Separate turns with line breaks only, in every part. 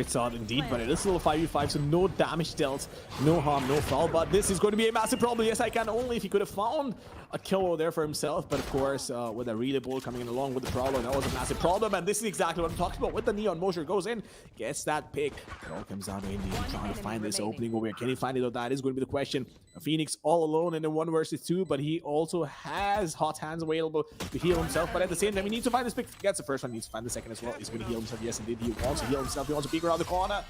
It's odd indeed, but it is still a 5v5, so no damage dealt, no harm, no foul. But this is going to be a massive problem. YESicaN only if he could have found a kill over there for himself. But of course, with a relay ball coming in along with the Prowler, that was a massive problem. And this is exactly what I'm talking about with the Neon. Mojer goes in, gets that pick. It all comes down to Indy trying to find this opening over here. Can he find it? Or that is going to be the question. Phoenix all alone in a 1 versus 2, but he also has hot hands available to heal himself. But at the same time, he needs to find this pick. He gets the first one, he needs to find the second as well. He's going to heal himself. Yes, indeed, he wants to heal himself. He wants to peek around the corner.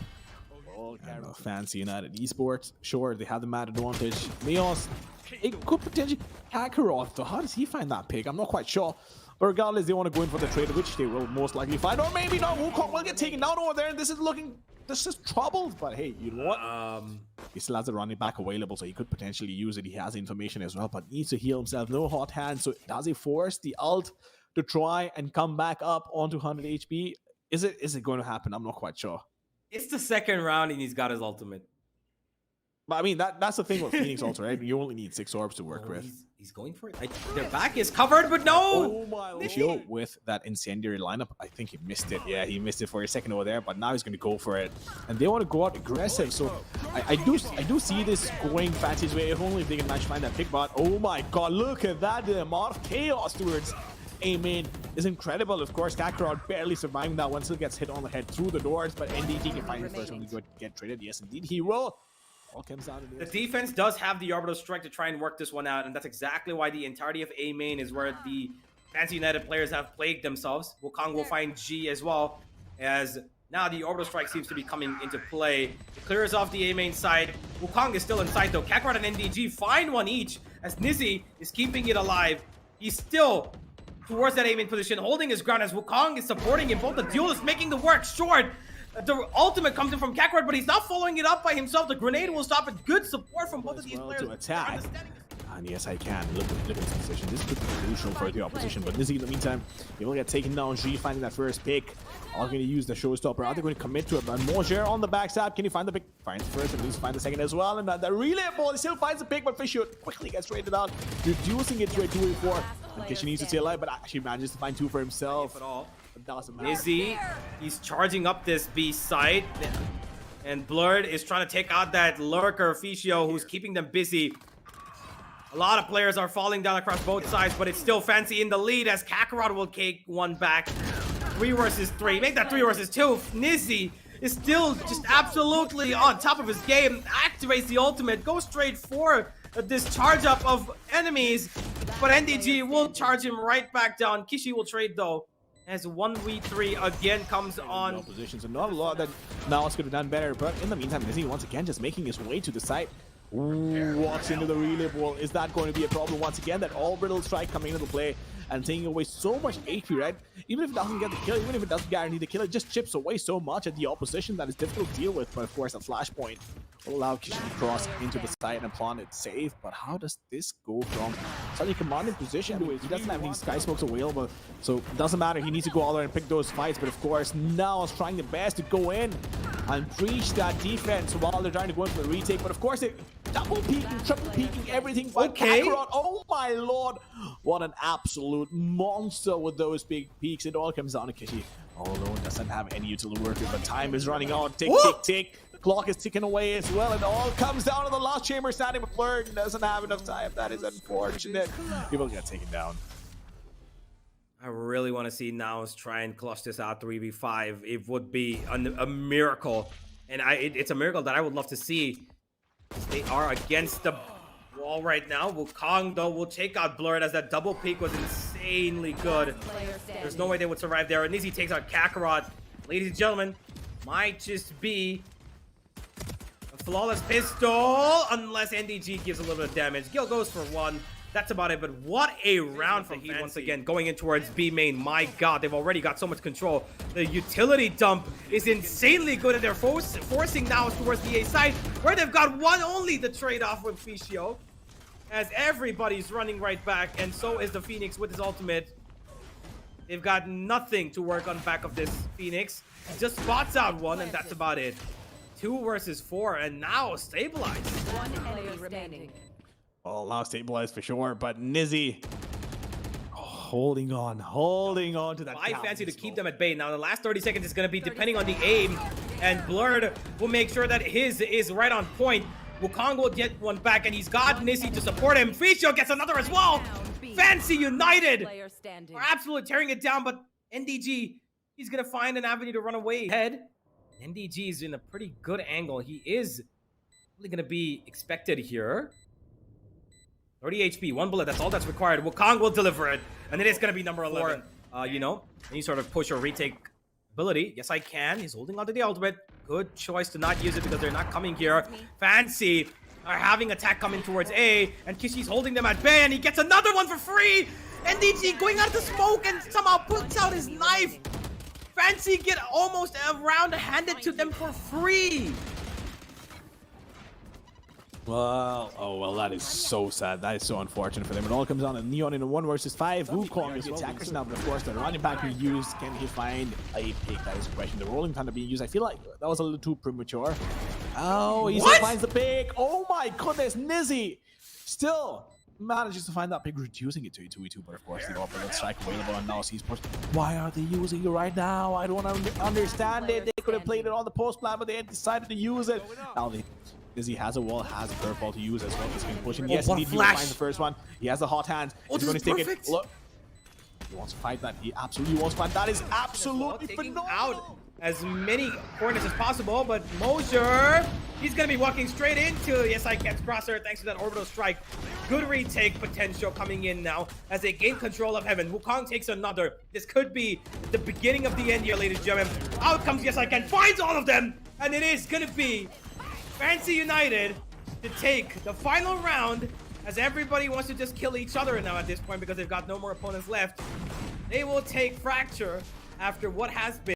Fancy United Esports. Sure, they have the mad advantage. NAOS, it could potentially Kakarot, though. How does he find that pick? I'm not quite sure. But regardless, they want to go in for the trade, which they will most likely find. Or maybe not. YESicaN will get taken down over there, and this is troubled. But hey, you know what? He still has a running back available, so he could potentially use it. He has information as well, but needs to heal himself. No hot hands. So does he force the ult to try and come back up onto 100 HP? Is it going to happen? I'm not quite sure.
It's the second round and he's got his ultimate.
But I mean, that's the thing with Phoenix also, right? You only need 6 orbs to work with.
He's going for it. Their back is covered, but no!
Oh my Lord. With that incendiary lineup, I think he missed it. Yeah, he missed it for a second over there, but now he's going to go for it. And they want to go out aggressive, so I do see this going Fancy's way, if only if they can manage to find that pick. But oh my God, look at that. The amount of chaos towards A-main is incredible. Of course, Kakarot barely surviving that one, still gets hit on the head through the doors, but NDT can find the first one to get traded. Yes, indeed, he will. All comes out of
the defense does have the orbital strike to try and work this one out, and that's exactly why the entirety of A-main is where the Fancy United players have plagued themselves. YESicaN will find G as well, as now the orbital strike seems to be coming into play. It clears off the A-main side. YESicaN is still inside though. Kakarot and NDG find one each, as Nizzy is keeping it alive. He's still towards that A-main position, holding his ground as YESicaN is supporting him. Both the duelist making the work short. The ultimate comes in from Kakarot, but he's not following it up by himself. The grenade will stop it. Good support from both of these players
to attack. And YESicaN, look at his position. This could be crucial for the opposition, but Nizzy in the meantime, he will get taken down. G finding that first pick. Are going to use the showstopper. Are they going to commit to it? But Mojer on the backstab. Can he find the pick? Finds the first, and needs to find the second as well. And the relay ball, he still finds the pick, but Fish quickly gets traded out, reducing it to a 2v4. And Kishi needs to stay alive, but actually manages to find 2 for himself.
Nizzy, he's charging up this B site, and Blurred is trying to take out that lurker Fischio, who's keeping them busy. A lot of players are falling down across both sides, but it's still Fancy in the lead as Kakarot will take one back. 3 versus 3. Make that 3 versus 2. Nizzy is still just absolutely on top of his game. Activates the ultimate. Goes straight for this charge up of enemies. But NDG will charge him right back down. Kishi will trade though, as 1v3 again comes on.
Positions, and not a lot that NAOS could have done better. But in the meantime, Nizzy once again just making his way to the site. Ooh, walks into the relay ball. Is that going to be a problem once again? That orbital strike coming into play and taking away so much HP, right? Even if it doesn't get the kill, even if it doesn't guarantee the kill, it just chips away so much at the opposition that is difficult to deal with. But of course, a flashpoint will allow Kishi to cross into the site and plant it safe. But how does this go from such a commanding position to it? He doesn't have any sky smokes available, so it doesn't matter. He needs to go out there and pick those fights. But of course, now is trying the best to go in and breach that defense while they're trying to go in for the retake. But of course, they double peeking, triple peeking, everything. But Kakarot, oh my Lord, what an absolute monster with those big peaks. It all comes down to Kishi. All alone, doesn't have any utility working, but time is running out. Tick, tick, tick. The clock is ticking away as well. It all comes down to the last chamber standing, but Blurred doesn't have enough time. That is unfortunate. People get taken down.
I really want to see NAOS try and clutch this out 3v5. It would be a miracle. And it's a miracle that I would love to see. They are against the wall right now. YESicaN, though, will take out Blurred as that double peek was insanely good. There's no way they would survive there. And Nizzy takes out Kakarot. Ladies and gentlemen, might just be a flawless pistol unless NDG gives a little bit of damage. Gil goes for 1. That's about it, but what a round from Heat once again, going in towards B main. My God, they've already got so much control. The utility dump is insanely good, and they're forcing now towards the A side, where they've got one only the trade-off with Fischio, as everybody's running right back, and so is the Phoenix with his ultimate. They've got nothing to work on back of this Phoenix. Just spots out one, and that's about it. 2 versus 4, and now stabilized.
1 enemy remaining.
Well, now stabilized for sure, but Nizzy holding on to that.
I fancy to keep them at bay. Now, the last 30 seconds is going to be depending on the aim. and Blurred will make sure that his is right on point. YESicaN will get one back, and he's got Nizzy to support him. Ficio gets another as well. Fancy United
Player standing.
are absolutely tearing it down, but NDG, he's going to find an avenue to run away. Head, NDG is in a pretty good angle. He is really going to be expected here. 30 HP, 1 bullet, that's all that's required. YESicaN will deliver it, and it is going to be number 11. You know, any sort of push or retake ability. YESicaN, he's holding onto the ultimate. Good choice to not use it because they're not coming here. Fancy are having attack coming towards A, and Kishi's holding them at bay, and he gets another one for free. NDG going out of the smoke and somehow puts out his knife. Fancy get almost a round handed to them for free.
Well, oh well, that is so sad. That is so unfortunate for them. It all comes down to Neon in a 1 versus 5. WukOng is the attackers now, but of course the running back being used. Can he find a pick? That is the question. The rolling thunder being used. I feel like that was a little too premature. Oh, he still finds the pick. Oh my goodness, Nizzy still manages to find that pick, reducing it to a 2v2. But of course, the opponent strike available on NAOS Esports. Why are they using it right now? I don't understand it. They could have played it on the post plan, but they decided to use it. Now they. Nizzy has a wall, has a curveball to use as well. He's going to push him. Yes, indeed, he will find the first one. He has the hot hand. He's going to take it. Look, he wants to fight that. He absolutely wants to fight. That is absolutely phenomenal.
Out as many coordinates as possible, but Mojer, he's going to be walking straight into YESicaN's crosshair thanks to that orbital strike. Good retake potential coming in now as they gain control of Heaven. WukOng takes another. This could be the beginning of the end here, ladies and gentlemen. Out comes YESicaN, finds all of them, and it is going to be Fancy United to take the final round, as everybody wants to just kill each other now at this point because they've got no more opponents left. They will take Fracture after what has been